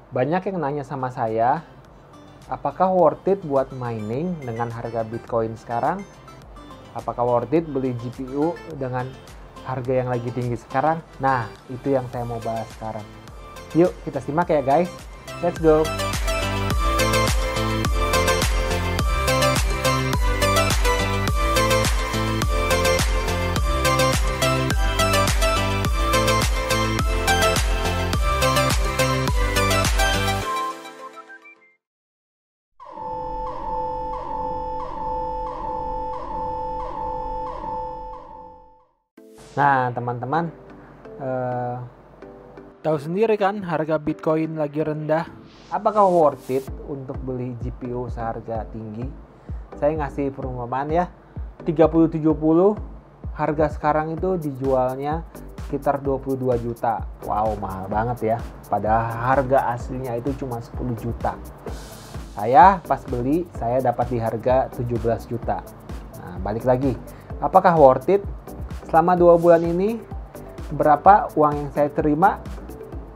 Banyak yang nanya sama saya, apakah worth it buat mining dengan harga Bitcoin sekarang? Apakah worth it beli GPU dengan harga yang lagi tinggi sekarang? Nah, itu yang saya mau bahas sekarang. Yuk, kita simak ya guys. Let's go! Nah, teman-teman, tahu sendiri kan harga Bitcoin lagi rendah. Apakah worth it untuk beli GPU seharga tinggi? Saya ngasih perumpamaan ya, 3070 harga sekarang itu dijualnya sekitar 22 juta. Wow, mahal banget ya. Padahal harga aslinya itu cuma 10 juta. Saya pas beli, saya dapat di harga 17 juta. Nah, balik lagi. Apakah worth it? Selama 2 bulan ini, berapa uang yang saya terima?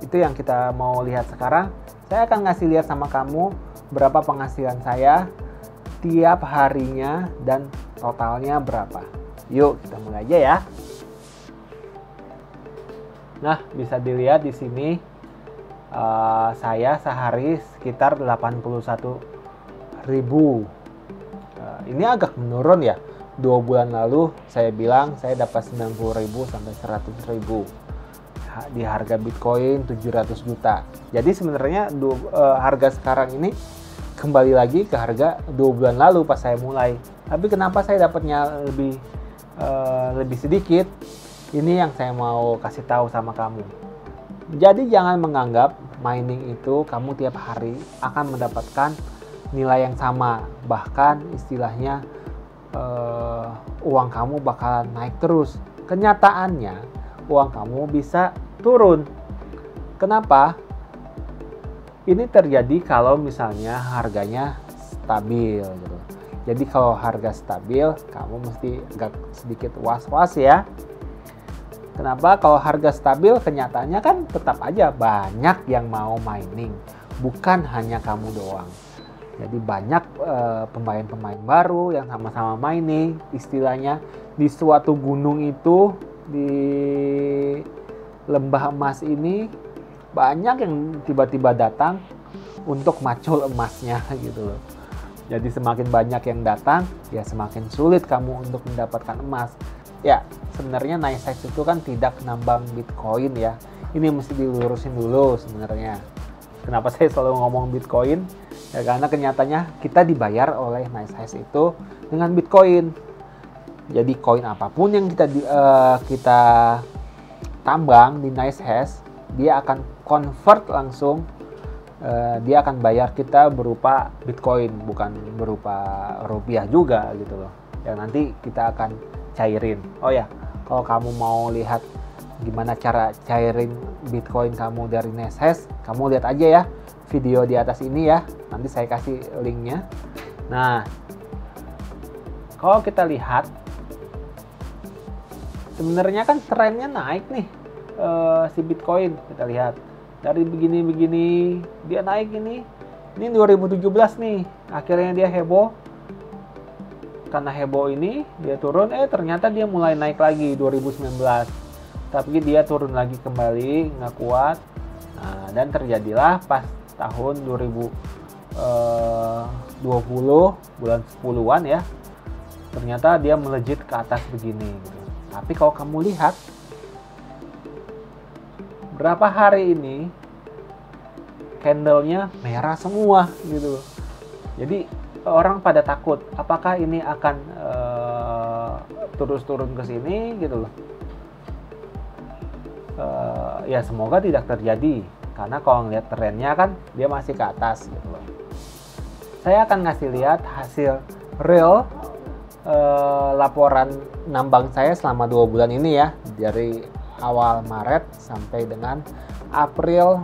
Itu yang kita mau lihat sekarang. Saya akan ngasih lihat sama kamu berapa penghasilan saya tiap harinya dan totalnya berapa. Yuk, kita mulai aja ya. Nah, bisa dilihat di sini saya sehari sekitar 81.000. Ini agak menurun ya. 2 bulan lalu saya bilang saya dapat 90.000 sampai 100.000 di harga Bitcoin 700 juta. Jadi sebenarnya harga sekarang ini kembali lagi ke harga 2 bulan lalu pas saya mulai. Tapi kenapa saya dapatnya lebih sedikit? Ini yang saya mau kasih tahu sama kamu. Jadi jangan menganggap mining itu kamu tiap hari akan mendapatkan nilai yang sama. Bahkan istilahnya uang kamu bakalan naik terus. Kenyataannya uang kamu bisa turun. Kenapa? Ini terjadi kalau misalnya harganya stabil gitu. Jadi kalau harga stabil, kamu mesti agak sedikit was-was ya. Kenapa? Kalau harga stabil, kenyataannya kan tetap aja banyak yang mau mining, bukan hanya kamu doang. Jadi banyak pemain-pemain baru yang sama-sama mining, istilahnya di suatu gunung itu, di lembah emas ini banyak yang tiba-tiba datang untuk macul emasnya gitu loh. Jadi semakin banyak yang datang, ya semakin sulit kamu untuk mendapatkan emas. Ya, sebenarnya NiceHash itu kan tidak nambang Bitcoin ya. Ini mesti dilurusin dulu sebenarnya. Kenapa saya selalu ngomong Bitcoin? Ya karena kenyataannya kita dibayar oleh NiceHash itu dengan Bitcoin. Jadi koin apapun yang kita tambang di NiceHash, dia akan convert langsung. Dia akan bayar kita berupa Bitcoin, bukan berupa rupiah juga gitu loh. Yang nanti kita akan cairin. Oh ya, kalau kamu mau lihat gimana cara cairin Bitcoin kamu dari NiceHash, kamu lihat aja ya video di atas ini ya. Nanti saya kasih linknya. Nah, kalau kita lihat, sebenarnya kan trennya naik nih si Bitcoin. Kita lihat dari begini-begini dia naik ini 2017 nih. Akhirnya dia heboh. Karena heboh ini dia turun, ternyata dia mulai naik lagi 2019. Tapi dia turun lagi kembali, nggak kuat. Nah, dan terjadilah pas tahun 2020 bulan 10-an ya. Ternyata dia melejit ke atas begini gitu. Tapi kalau kamu lihat berapa hari ini candlenya merah semua gitu. Jadi orang pada takut apakah ini akan terus turun ke sini gitu loh. Ya semoga tidak terjadi, karena kalau ngeliat trennya kan dia masih ke atas gitu loh. Saya akan ngasih lihat hasil real laporan nambang saya selama 2 bulan ini ya, dari awal Maret sampai dengan April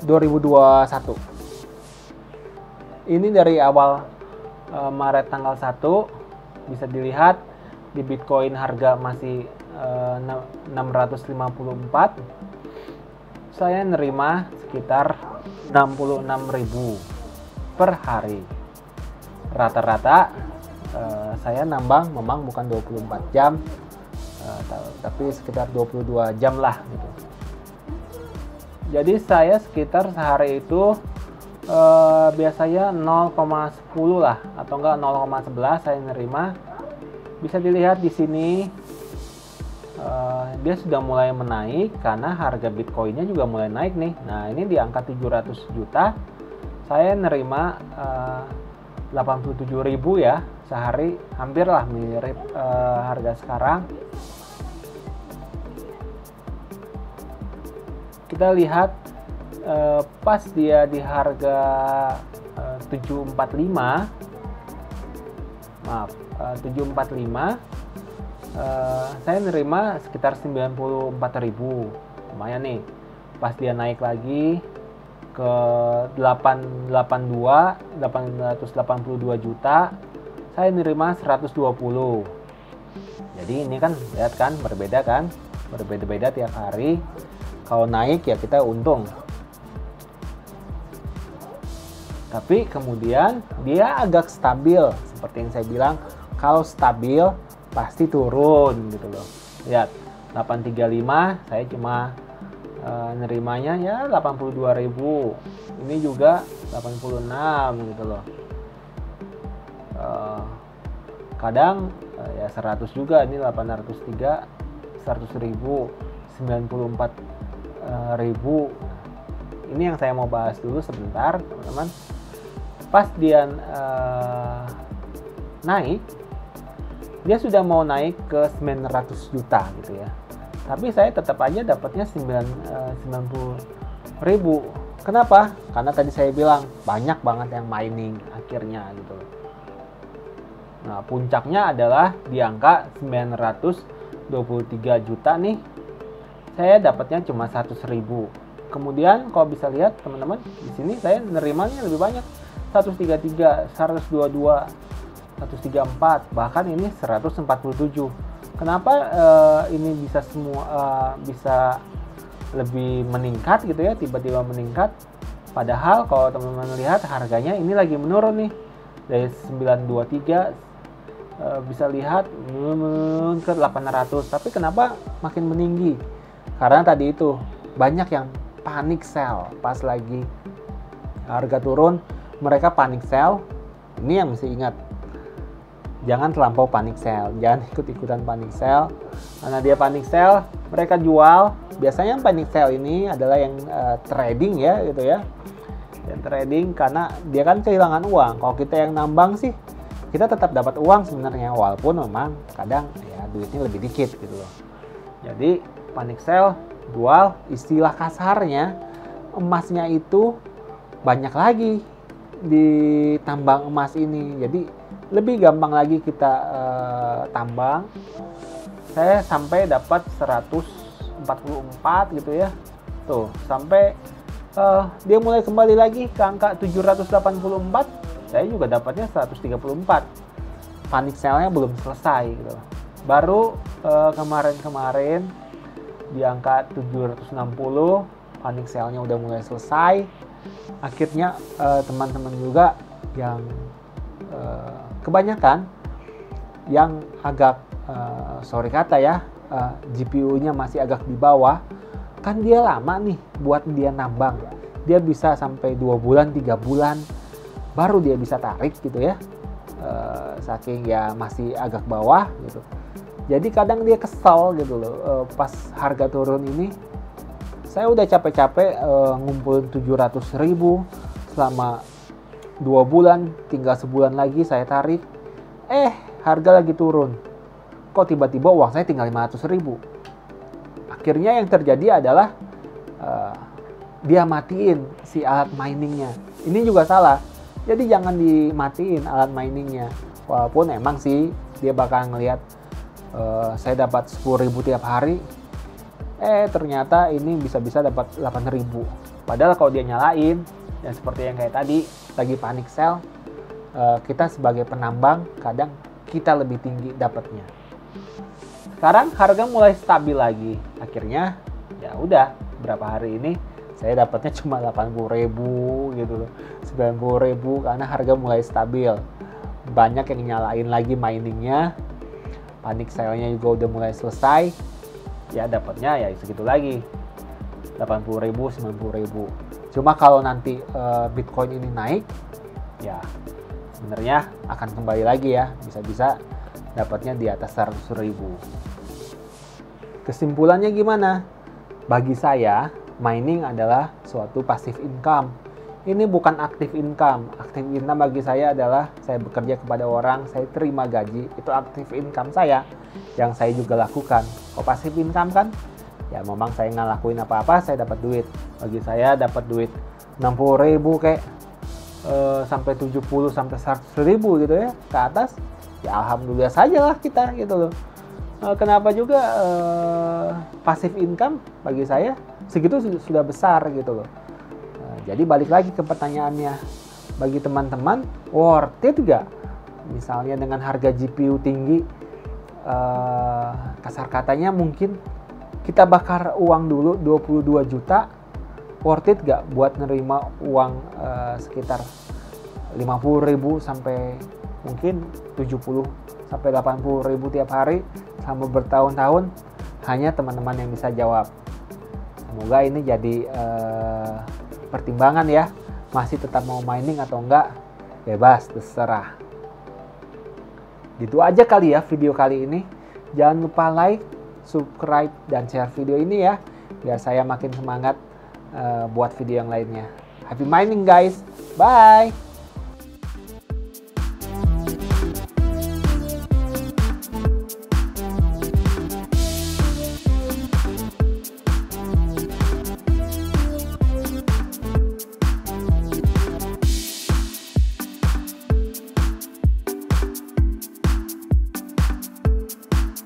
2021. Ini dari awal Maret tanggal 1 bisa dilihat di Bitcoin harga masih 654. Saya nerima sekitar 66.000 per hari. Rata-rata saya nambang memang bukan 24 jam, tapi sekitar 22 jam lah gitu. Jadi saya sekitar sehari itu biasanya 0,10 lah, atau enggak 0,11 saya nerima. Bisa dilihat di sini dia sudah mulai menaik karena harga Bitcoinnya juga mulai naik nih. Nah, ini di angka 700 juta saya nerima 87.000 ya sehari, hampir lah mirip harga sekarang. Kita lihat pas dia di harga 745, maaf 745, saya nerima sekitar 94.000, lumayan nih. Pas dia naik lagi ke 882 juta, saya nerima 120. Jadi ini kan lihat kan berbeda-beda tiap hari. Kalau naik ya kita untung. Tapi kemudian dia agak stabil, seperti yang saya bilang, kalau stabil pasti turun gitu loh. Lihat 835 saya cuma nerimanya ya 82.000. Ini juga 86 gitu loh. Kadang ya 100 juga, ini 803, 100.000, 94.000. Ini yang saya mau bahas dulu sebentar, teman-teman. Pas dia naik, dia sudah mau naik ke 900 juta gitu ya. Tapi saya tetap aja dapatnya 90.000. Kenapa? Karena tadi saya bilang banyak banget yang mining akhirnya gitu. Nah, puncaknya adalah di angka 923 juta nih. Saya dapatnya cuma 100.000. Kemudian kalau bisa lihat teman-teman, di sini saya nerimanya lebih banyak. 133, 122, 134, bahkan ini 147. Kenapa ini bisa bisa lebih meningkat gitu ya, tiba-tiba meningkat? Padahal kalau teman-teman lihat harganya ini lagi menurun nih. Dari 923 bisa lihat menurun ke 800. Tapi kenapa makin meninggi? Karena tadi itu banyak yang panic sell pas lagi harga turun, mereka panic sell. Ini yang mesti ingat, jangan terlampau panic sell, jangan ikut-ikutan panic sell. Karena dia panic sell, mereka jual. Biasanya yang panic sell ini adalah yang trading ya gitu ya. Yang trading karena dia kan kehilangan uang. Kalau kita yang nambang sih, kita tetap dapat uang sebenarnya, walaupun memang kadang ya duitnya lebih dikit gitu loh. Jadi panic sell, jual, istilah kasarnya emasnya itu banyak lagi di tambang emas ini. Jadi lebih gampang lagi kita tambang. Saya sampai dapat 144 gitu ya. Tuh, sampai dia mulai kembali lagi ke angka 784. Saya juga dapatnya 134. Panic sell-nya belum selesai gitu. Baru kemarin-kemarin di angka 760, panic sell-nya udah mulai selesai. Akhirnya teman-teman juga yang kebanyakan yang agak sorry kata ya, GPU-nya masih agak di bawah, kan dia lama nih buat dia nambang. Dia bisa sampai 2 bulan, 3 bulan baru dia bisa tarik gitu ya. Saking ya masih agak bawah gitu. Jadi kadang dia kesal gitu loh, pas harga turun ini. Saya udah capek-capek ngumpulin 700.000 selama 2 bulan, tinggal sebulan lagi saya tarik. Harga lagi turun. Kok tiba-tiba uang saya tinggal 500.000. Akhirnya yang terjadi adalah dia matiin si alat miningnya. Ini juga salah. Jadi jangan dimatiin alat miningnya. Walaupun emang sih dia bakal ngelihat saya dapat 10.000 tiap hari. Ternyata ini bisa-bisa dapat 8.000. Padahal kalau dia nyalain, ya seperti yang kayak tadi, lagi panic sell, kita sebagai penambang kadang kita lebih tinggi dapatnya. Sekarang harga mulai stabil lagi. Akhirnya ya udah, berapa hari ini Saya dapatnya cuma 80.000 gitu loh, 90.000 karena harga mulai stabil. Banyak yang nyalain lagi miningnya, panik sale-nya juga udah mulai selesai, ya dapatnya ya segitu lagi, 80.000, 90.000. Cuma kalau nanti Bitcoin ini naik, ya sebenarnya akan kembali lagi ya, bisa-bisa dapatnya di atas 100.000. Kesimpulannya gimana? Bagi saya, mining adalah suatu passive income. Ini bukan active income. Active income bagi saya adalah saya bekerja kepada orang, saya terima gaji, itu active income saya yang saya juga lakukan. Kalau passive income kan, ya memang saya nggak lakuin apa-apa, saya dapat duit. Bagi saya dapat duit 60.000 kayak sampai 70 sampai 100.000 gitu ya ke atas, ya alhamdulillah saja lah kita gitu loh. Kenapa juga passive income bagi saya segitu sudah besar gitu loh. Jadi balik lagi ke pertanyaannya, bagi teman-teman worth it gak? Misalnya dengan harga GPU tinggi, kasar katanya mungkin kita bakar uang dulu 22 juta, worth it gak buat nerima uang sekitar 50.000 sampai mungkin 70 sampai 80.000 tiap hari selama bertahun-tahun? Hanya teman-teman yang bisa jawab. Semoga ini jadi pertimbangan ya, masih tetap mau mining atau enggak, bebas, terserah. Gitu aja kali ya video kali ini. Jangan lupa like, subscribe, dan share video ini ya, biar saya makin semangat buat video yang lainnya. Happy mining guys, bye!